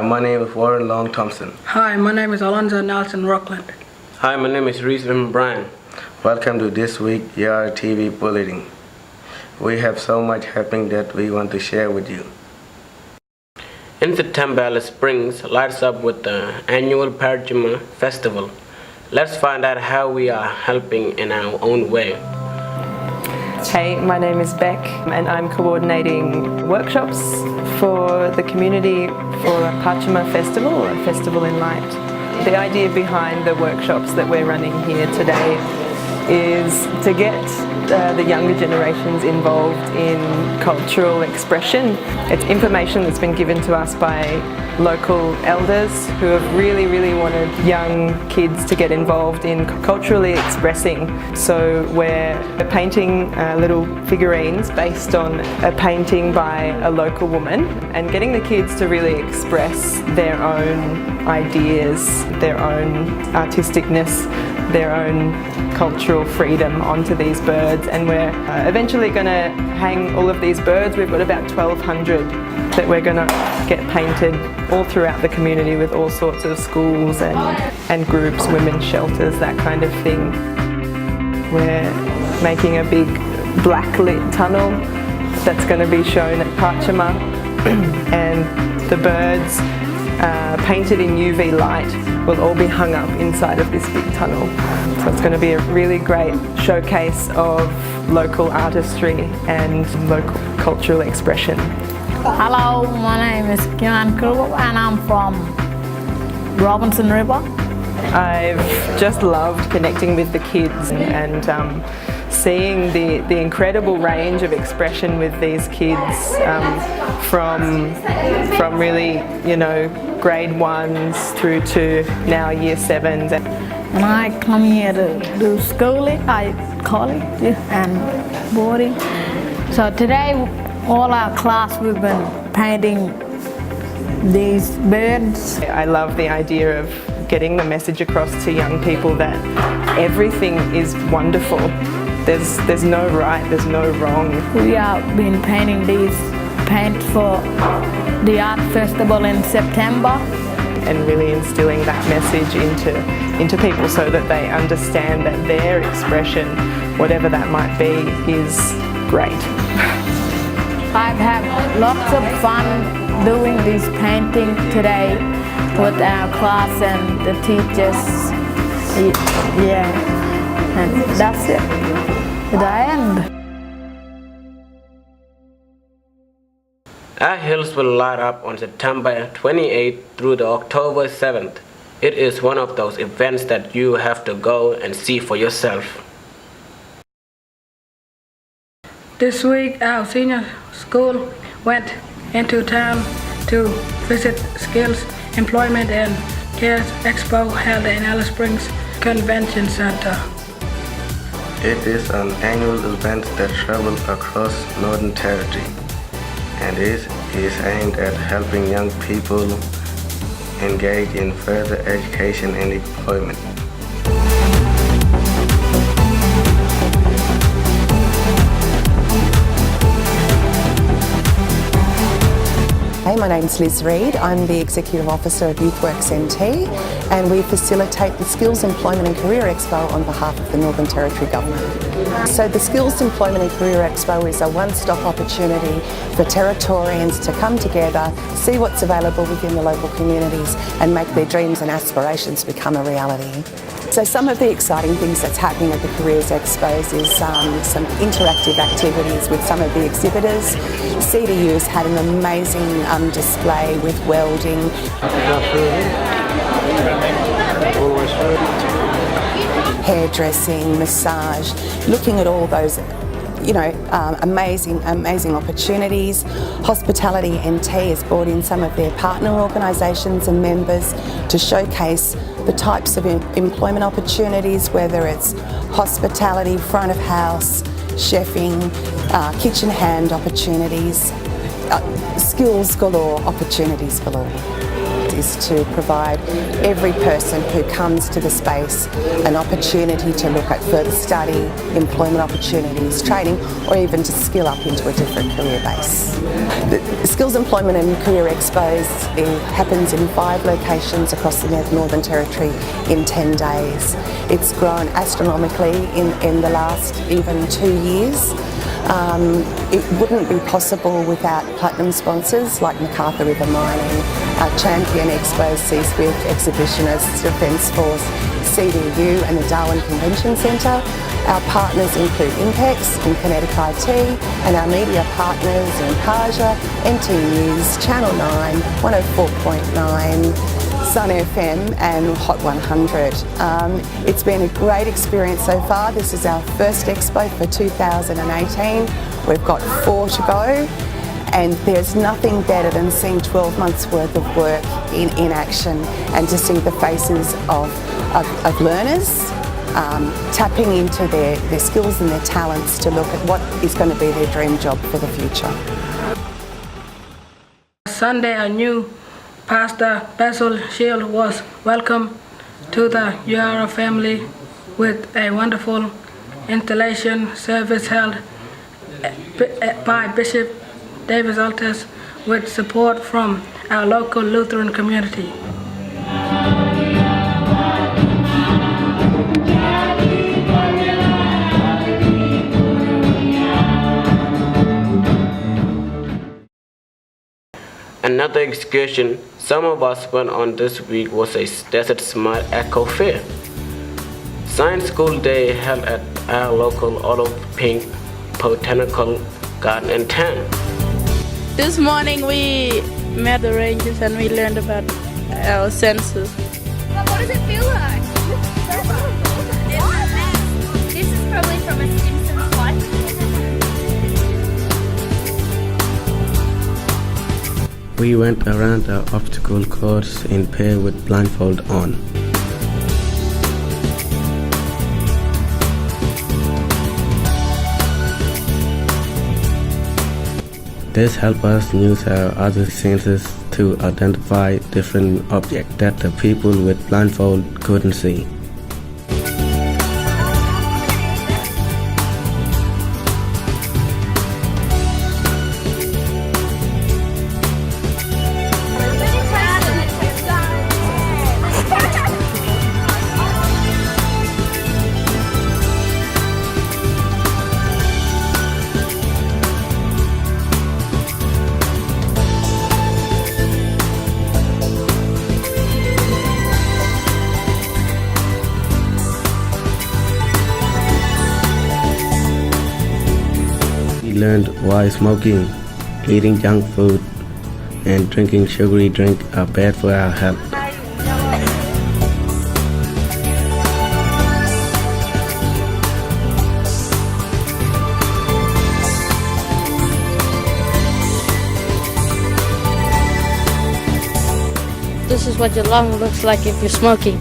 my name is Warren Long Thompson. Hi, my name is Alonzo Nelson Rockland. Hi, my name is Reese Bryan. Welcome to this week Yirara TV Bulletin. We have so much happening that we want to share with you. In September, Alice Springs lights up with the annual Parrtjima Festival. Let's find out how we are helping in our own way. Hey, my name is Beck and I'm coordinating workshops for the community for a Parrtjima Festival, a festival in light. The idea behind the workshops that we're running here today is to get the younger generations involved in cultural expression. It's information that's been given to us by local elders who have really wanted young kids to get involved in culturally expressing. So we're painting little figurines based on a painting by a local woman and getting the kids to really express their own ideas, their own artisticness, their own cultural freedom onto these birds, and we're eventually going to hang all of these birds. We've got about 1,200 that we're going to get painted all throughout the community with all sorts of schools and groups, women's shelters, that kind of thing. We're making a big black lit tunnel that's going to be shown at Parrtjima and the birds painted in UV light will all be hung up inside of this big tunnel. So it's going to be a really great showcase of local artistry and local cultural expression. Hello, my name is Kian Kruger and I'm from Robinson River. I've just loved connecting with the kids and seeing the incredible range of expression with these kids from really, grade 1s through to now year 7s. And I come here to do schooling, college and boarding. So today all our class we've been painting these birds. I love the idea of getting the message across to young people that everything is wonderful. There's no right, there's no wrong. We have been painting these paints for the art festival in September. And really instilling that message into people so that they understand that their expression, whatever that might be, is great. I've had lots of fun doing this painting today with our class and the teachers. Yeah, and that's it. The end. Our hills will light up on September 28th through the October 7th. It is one of those events that you have to go and see for yourself. This week, our senior school went into town to visit Skills, Employment and Cares Expo held in Alice Springs Convention Center. It is an annual event that travels across Northern Territory, and it is aimed at helping young people engage in further education and employment. Hey, my name's Liz Reid. I'm the Executive Officer of YouthWorks NT, and we facilitate the Skills, Employment and Career Expo on behalf of the Northern Territory Government. So the Skills, Employment and Career Expo is a one-stop opportunity for Territorians to come together, see what's available within the local communities and make their dreams and aspirations become a reality. So some of the exciting things that's happening at the Careers Expos is some interactive activities with some of the exhibitors. CDU's had an amazing display with welding. Hairdressing, massage, looking at all those amazing opportunities. Hospitality NT has brought in some of their partner organisations and members to showcase the types of employment opportunities, whether it's hospitality, front of house, chefing, kitchen hand opportunities, skills galore, opportunities galore. is to provide every person who comes to the space an opportunity to look at further study, employment opportunities, training, or even to skill up into a different career base. The Skills Employment and Career Expos happens in 5 locations across the Northern Territory in 10 days. It's grown astronomically in the last even 2 years. It wouldn't be possible without platinum sponsors like MacArthur River Mining, Champion Expos, C-Swift, Exhibitionists, Defence Force, CDU and the Darwin Convention Centre. Our partners include Impex and Kinetic IT, and our media partners in Parrtjima, NT News, Channel 9, 104.9, Sun FM and Hot 100. It's been a great experience so far. This is our first expo for 2018. We've got 4 to go, and there's nothing better than seeing 12 months worth of work in action and to see the faces of learners tapping into their skills and their talents to look at what is going to be their dream job for the future. Sunday, a new Pastor Basil Shield was welcomed to the Yirara family with a wonderful installation service held by Bishop Davis Altus with support from our local Lutheran community. Another excursion some of us went on this week was a Desert Smart Eco Fair. Science School Day held at our local olive pink botanical garden in town. This morning we met the rangers and we learned about our senses. What does it feel like? This is probably from a Simpsons life. We went around the obstacle course in pair with blindfold on. This helped us use our other senses to identify different objects that the people with blindfold couldn't see. We learned why smoking, eating junk food, and drinking sugary drink are bad for our health. This is what your lung looks like if you're smoking.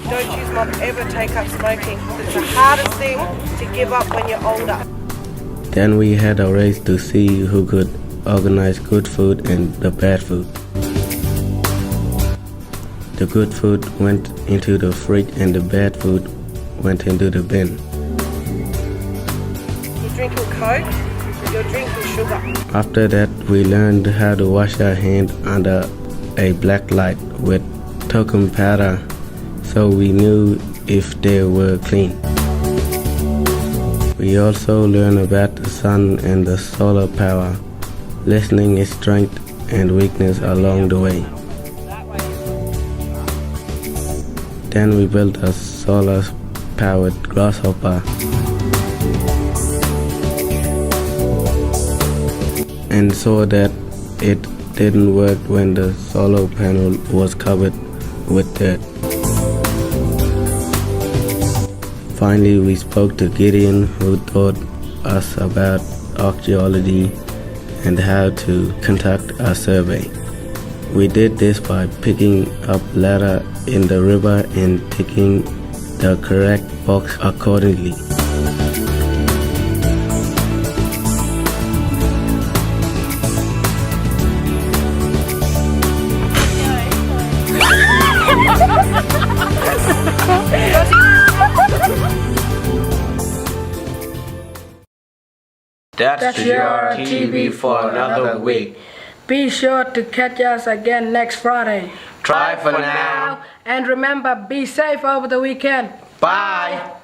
Don't you mum ever take up smoking. It's the hardest thing to give up when you're older. Then we had a race to see who could organize good food and the bad food. The good food went into the fridge and the bad food went into the bin. You're drinking Coke, you're drinking sugar. After that, we learned how to wash our hands under a black light with talcum powder so we knew if they were clean. We also learned about the sun and the solar power, listening its strength and weakness along the way. Then we built a solar-powered grasshopper and saw that it didn't work when the solar panel was covered with dirt. Finally, we spoke to Gideon, who taught us about archaeology and how to conduct a survey. We did this by picking up ladder in the river and ticking the correct box accordingly. That's Yirara TV for another week. Be sure to catch us again next Friday. Try for now. And remember, be safe over the weekend. Bye.